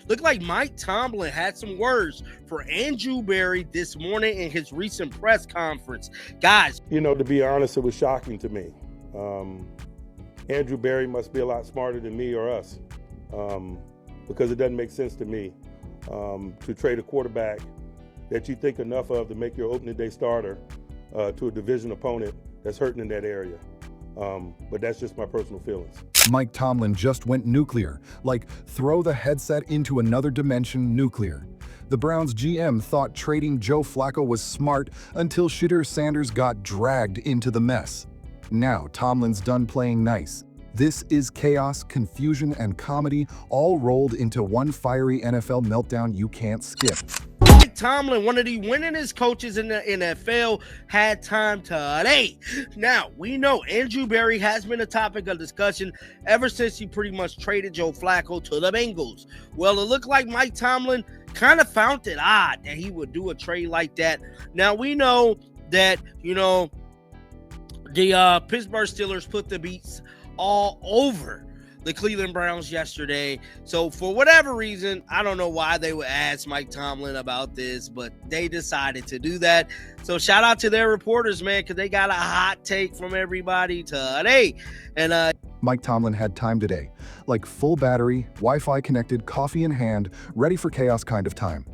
Looked like Mike Tomlin had some words for Andrew Berry this morning in his recent press conference. Guys. You know, to be honest, it was shocking to me. Andrew Berry must be a lot smarter than me or us, because it doesn't make sense to me to trade a quarterback that you think enough of to make your opening day starter to a division opponent that's hurting in that area. But that's just my personal feelings. Mike Tomlin just went nuclear, like throw the headset into another dimension nuclear. The Browns GM thought trading Joe Flacco was smart until Shedeur Sanders got dragged into the mess. Now Tomlin's done playing nice. This is chaos, confusion, and comedy all rolled into one fiery NFL meltdown you can't skip. Mike Tomlin, one of the winningest coaches in the NFL, had time today. Now, we know Andrew Berry has been a topic of discussion ever since he pretty much traded Joe Flacco to the Bengals. Well, it looked like Mike Tomlin kind of found it odd that he would do a trade like that. Now, we know that, the Pittsburgh Steelers put the beats all over the Cleveland Browns yesterday. So for whatever reason, I don't know why they would ask Mike Tomlin about this, but they decided to do that. So shout out to their reporters, man, because they got a hot take from everybody today. And Mike Tomlin had time today, like full battery, Wi-Fi connected, coffee in hand, ready for chaos kind of time.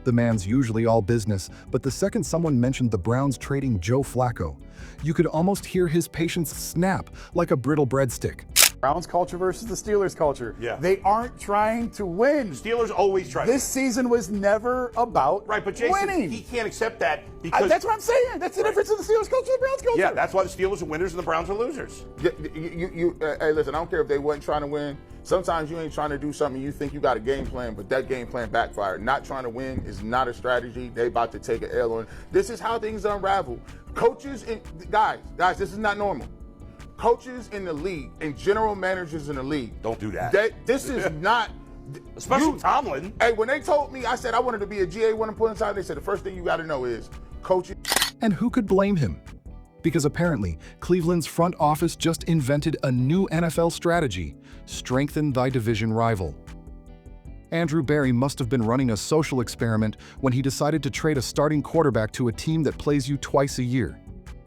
The man's usually all business, but the second someone mentioned the Browns trading Joe Flacco, you could almost hear his patience snap like a brittle breadstick. Browns culture versus the Steelers culture. Yeah. They aren't trying to win. Steelers always try. This season was never about right, but Jason, winning. He can't accept that because that's what I'm saying. That's the difference in the Steelers culture and the Browns culture. Yeah, that's why the Steelers are winners and the Browns are losers. Hey, listen, I don't care if they wasn't trying to win. Sometimes you ain't trying to do something, you think you got a game plan, but that game plan backfired. Not trying to win is not a strategy. They about to take an L on. This is how things unravel. Coaches and guys, this is not normal. Coaches in the league and general managers in the league. Don't do that. This is not. Especially Tomlin. Hey, when they told me, I said I wanted to be a GA one point in time, they said the first thing you got to know is coaching. And who could blame him? Because apparently, Cleveland's front office just invented a new NFL strategy: strengthen thy division rival. Andrew Berry must have been running a social experiment when he decided to trade a starting quarterback to a team that plays you twice a year.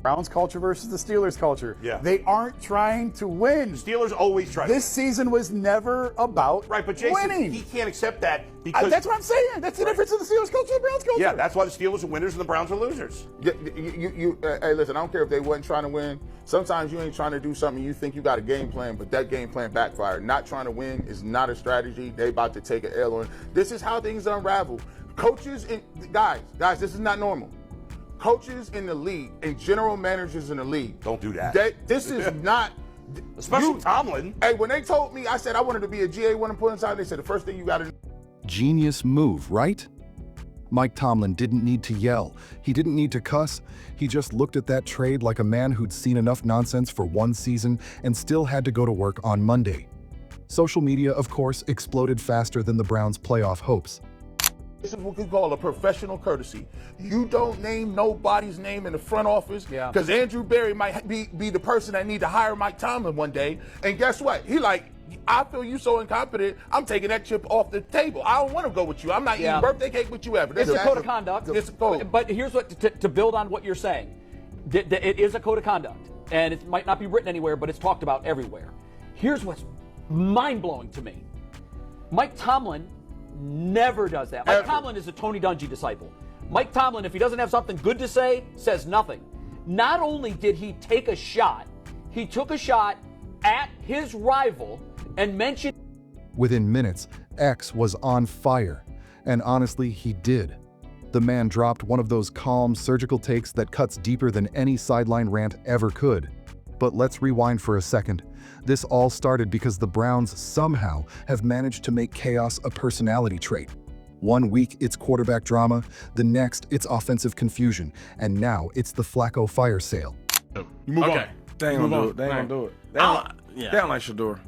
Browns culture versus the Steelers culture. Yeah. They aren't trying to win. Steelers always try. This season was never about right, but Jason, winning. he can't accept that because that's what I'm saying. That's the difference in the Steelers culture and the Browns culture. Yeah, that's why the Steelers are winners and the Browns are losers. Hey, listen, I don't care if they wasn't trying to win. Sometimes you ain't trying to do something, you think you got a game plan, but that game plan backfired. Not trying to win is not a strategy. They about to take an L on. This is how things unravel. Coaches and guys, this is not normal. Coaches in the league and general managers in the league. Don't do that. This is not. Especially Tomlin. Hey, when they told me, I said I wanted to be a GA one point in time, they said the first thing you got to. Genius move, right? Mike Tomlin didn't need to yell. He didn't need to cuss. He just looked at that trade like a man who'd seen enough nonsense for one season and still had to go to work on Monday. Social media, of course, exploded faster than the Browns' playoff hopes. This is what we call a professional courtesy. You don't name nobody's name in the front office because Andrew Berry might be the person that need to hire Mike Tomlin one day. And guess what? He like, I feel you so incompetent, I'm taking that chip off the table. I don't want to go with you. I'm not eating birthday cake with you ever. It's a code of conduct. It's a code. But here's what, to build on what you're saying. It is a code of conduct. And it might not be written anywhere, but it's talked about everywhere. Here's what's mind-blowing to me. Mike Tomlin never does that. Mike Tomlin is a Tony Dungy disciple. Mike Tomlin, if he doesn't have something good to say, says nothing. Not only did he take a shot, he took a shot at his rival and mentioned. Within minutes, X was on fire. And honestly, he did. The man dropped one of those calm, surgical takes that cuts deeper than any sideline rant ever could. But let's rewind for a second. This all started because the Browns somehow have managed to make chaos a personality trait. One week it's quarterback drama, the next it's offensive confusion, and now it's the Flacco fire sale. Move on. They ain't gonna do it. They ain't gonna do it. They don't like Shedeur.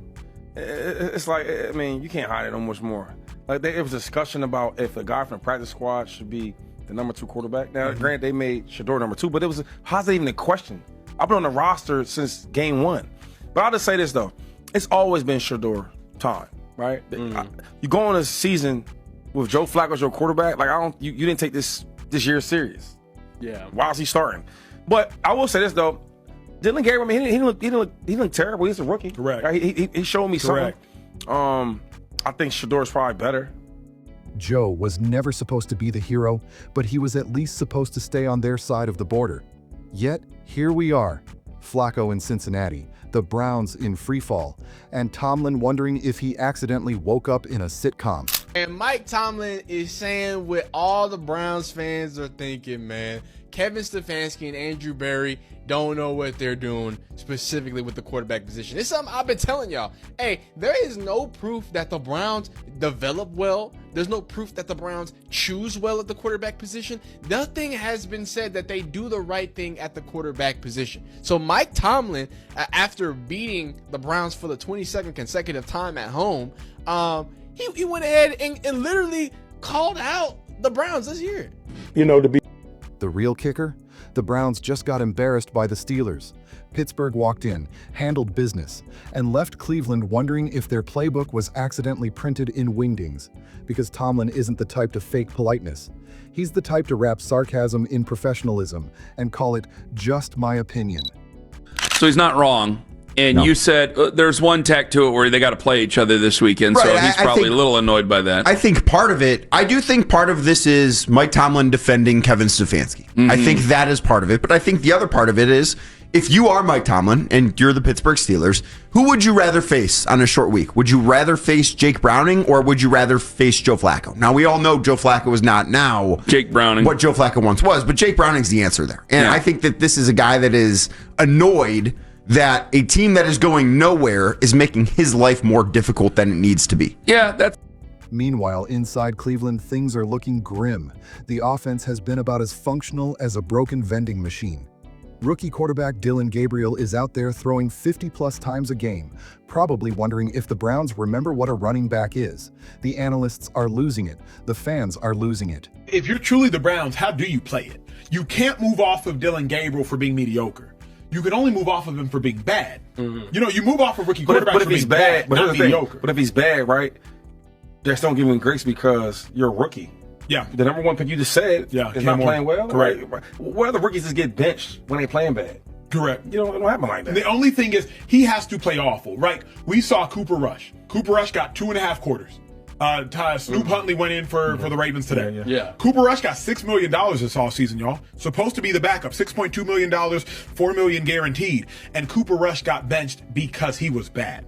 It's like, I mean, you can't hide it no much more. Like there was discussion about if a guy from the practice squad should be the number 2 quarterback. Now, granted, they made Shedeur number 2, but it was how's that even a question? I've been on the roster since game 1. But I'll just say this though, it's always been Shedeur time. right? You go on a season with Joe Flacco as your quarterback. Like you didn't take this year serious. Yeah. Why is he starting? But I will say this though, Dylan Gabriel, I mean, he didn't look terrible. He's a rookie. Correct. Right? He showed me Correct. something. I think Shedeur is probably better. Joe was never supposed to be the hero, but he was at least supposed to stay on their side of the border. Yet, here we are, Flacco in Cincinnati, the Browns in freefall, and Tomlin wondering if he accidentally woke up in a sitcom. And Mike Tomlin is saying what all the Browns fans are thinking, man. Kevin Stefanski and Andrew Berry don't know what they're doing, specifically with the quarterback position. It's something I've been telling y'all. Hey, there is no proof that the Browns develop well. There's no proof that the Browns choose well at the quarterback position. Nothing has been said that they do the right thing at the quarterback position. So Mike Tomlin, after beating the Browns for the 22nd consecutive time at home, he went ahead and literally called out the Browns this year. You know, to be The real kicker? The Browns just got embarrassed by the Steelers. Pittsburgh walked in, handled business, and left Cleveland wondering if their playbook was accidentally printed in wingdings, because Tomlin isn't the type to fake politeness. He's the type to wrap sarcasm in professionalism and call it just my opinion. So he's not wrong. And you said there's one tack to it where they got to play each other this weekend, Right, so he's probably think, a little annoyed by that. I think part of it, I do think part of this is Mike Tomlin defending Kevin Stefanski. I think that is part of it, but I think the other part of it is if you are Mike Tomlin and you're the Pittsburgh Steelers, who would you rather face on a short week? Would you rather face Jake Browning or would you rather face Joe Flacco? Now, we all know Joe Flacco is not now Jake Browning. What Joe Flacco once was, but Jake Browning's the answer there. And I think that this is a guy that is annoyed that a team that is going nowhere is making his life more difficult than it needs to be. Yeah, that's... Meanwhile, inside Cleveland, things are looking grim. The offense has been about as functional as a broken vending machine. Rookie quarterback Dylan Gabriel is out there throwing 50-plus times a game, probably wondering if the Browns remember what a running back is. The analysts are losing it. The fans are losing it. If you're truly the Browns, how do you play it? You can't move off of Dylan Gabriel for being mediocre. You can only move off of him for being bad. You know, you move off of rookie quarterbacks But if for he's being bad, not mediocre. but if he's bad, right, just don't give him grace because you're a rookie. Yeah. The number one pick you just said is not playing well. Correct. Right? What other rookies just get benched when they playing bad? Correct. It don't happen like that. The only thing is he has to play awful, right? We saw Cooper Rush. Cooper Rush got 2.5 quarters. Snoop Huntley went in for the Ravens today. Yeah. Cooper Rush got $6 million this offseason, y'all. Supposed to be the backup. $6.2 million, $4 million guaranteed. And Cooper Rush got benched because he was bad.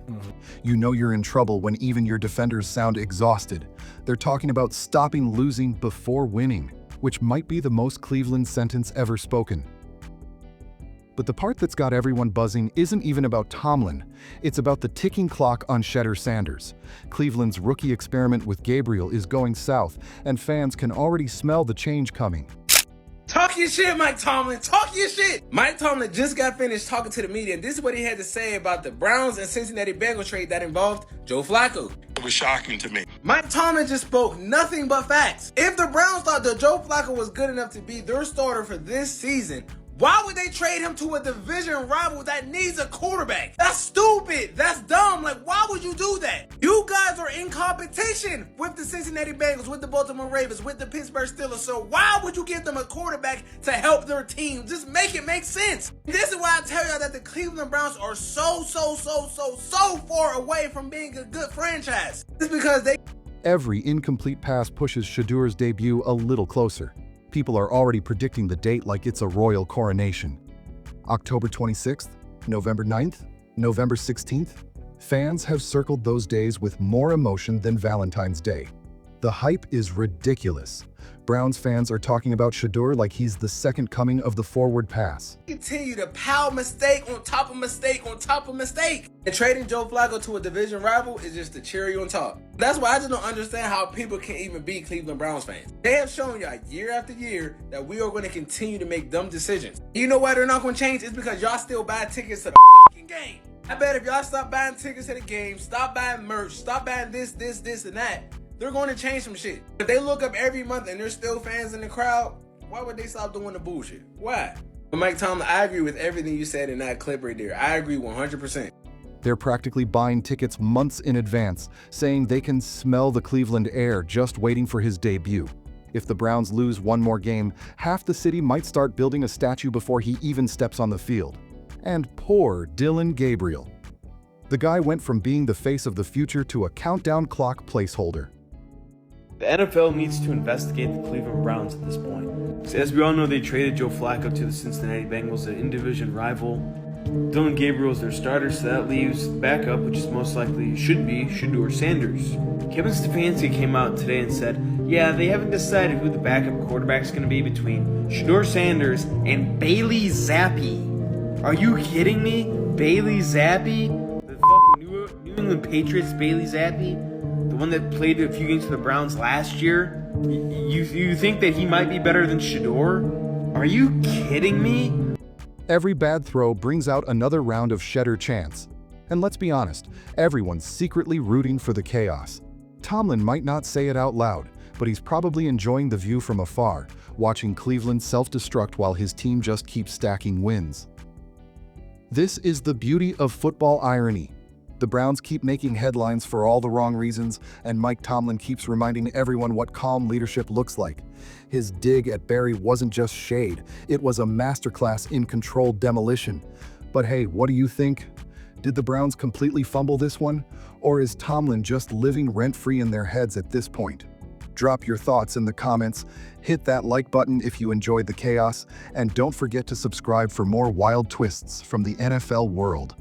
You know you're in trouble when even your defenders sound exhausted. They're talking about stopping losing before winning, which might be the most Cleveland sentence ever spoken. But the part that's got everyone buzzing isn't even about Tomlin. It's about the ticking clock on Shedeur Sanders. Cleveland's rookie experiment with Gabriel is going south, and fans can already smell the change coming. Talk your shit, Mike Tomlin. Talk your shit. Mike Tomlin just got finished talking to the media, and this is what he had to say about the Browns and Cincinnati Bengals trade that involved Joe Flacco. It was shocking to me. Mike Tomlin just spoke nothing but facts. If the Browns thought that Joe Flacco was good enough to be their starter for this season, why would they trade him to a division rival that needs a quarterback? That's stupid. That's dumb. Like, why would you do that? You guys are in competition with the Cincinnati Bengals, with the Baltimore Ravens, with the Pittsburgh Steelers. So why would you give them a quarterback to help their team? Just make it make sense. This is why I tell y'all that the Cleveland Browns are so far away from being a good franchise. It's because they... Every incomplete pass pushes Shedeur's debut a little closer. People are already predicting the date like it's a royal coronation. October 26th, November 9th, November 16th. Fans have circled those days with more emotion than Valentine's Day. The hype is ridiculous. Browns fans are talking about Shedeur like he's the second coming of the forward pass. Continue to pile mistake on top of mistake on top of mistake. And trading Joe Flacco to a division rival is just the cherry on top. That's why I just don't understand how people can even be Cleveland Browns fans. They have shown y'all year after year that we are going to continue to make dumb decisions. You know why they're not going to change? It's because y'all still buy tickets to the fucking game. I bet if y'all stop buying tickets to the game, stop buying merch, stop buying this, and that, they're going to change some shit. If they look up every month and there's still fans in the crowd, why would they stop doing the bullshit? Why? But Mike Tomlin, I agree with everything you said in that clip right there. I agree 100%. They're practically buying tickets months in advance, saying they can smell the Cleveland air just waiting for his debut. If the Browns lose one more game, half the city might start building a statue before he even steps on the field. And poor Dylan Gabriel. The guy went from being the face of the future to a countdown clock placeholder. The NFL needs to investigate the Cleveland Browns at this point. So as we all know, they traded Joe Flacco to the Cincinnati Bengals, an in-division rival. Dylan Gabriel is their starter, so that leaves backup, which is most likely should be Shedeur Sanders. Kevin Stefanski came out today and said, yeah, they haven't decided who the backup quarterback is going to be between Shedeur Sanders and Bailey Zappi. Are you kidding me? Bailey Zappi? The fucking New England Patriots Bailey Zappi? The one that played a few games for the Browns last year? You think that he might be better than Shedeur? Are you kidding me? Every bad throw brings out another round of Shedeur chants. And let's be honest, everyone's secretly rooting for the chaos. Tomlin might not say it out loud, but he's probably enjoying the view from afar, watching Cleveland self-destruct while his team just keeps stacking wins. This is the beauty of football irony. The Browns keep making headlines for all the wrong reasons, and Mike Tomlin keeps reminding everyone what calm leadership looks like. His dig at Barry wasn't just shade, it was a masterclass in controlled demolition. But hey, what do you think? Did the Browns completely fumble this one? Or is Tomlin just living rent-free in their heads at this point? Drop your thoughts in the comments, hit that like button if you enjoyed the chaos, and don't forget to subscribe for more wild twists from the NFL world.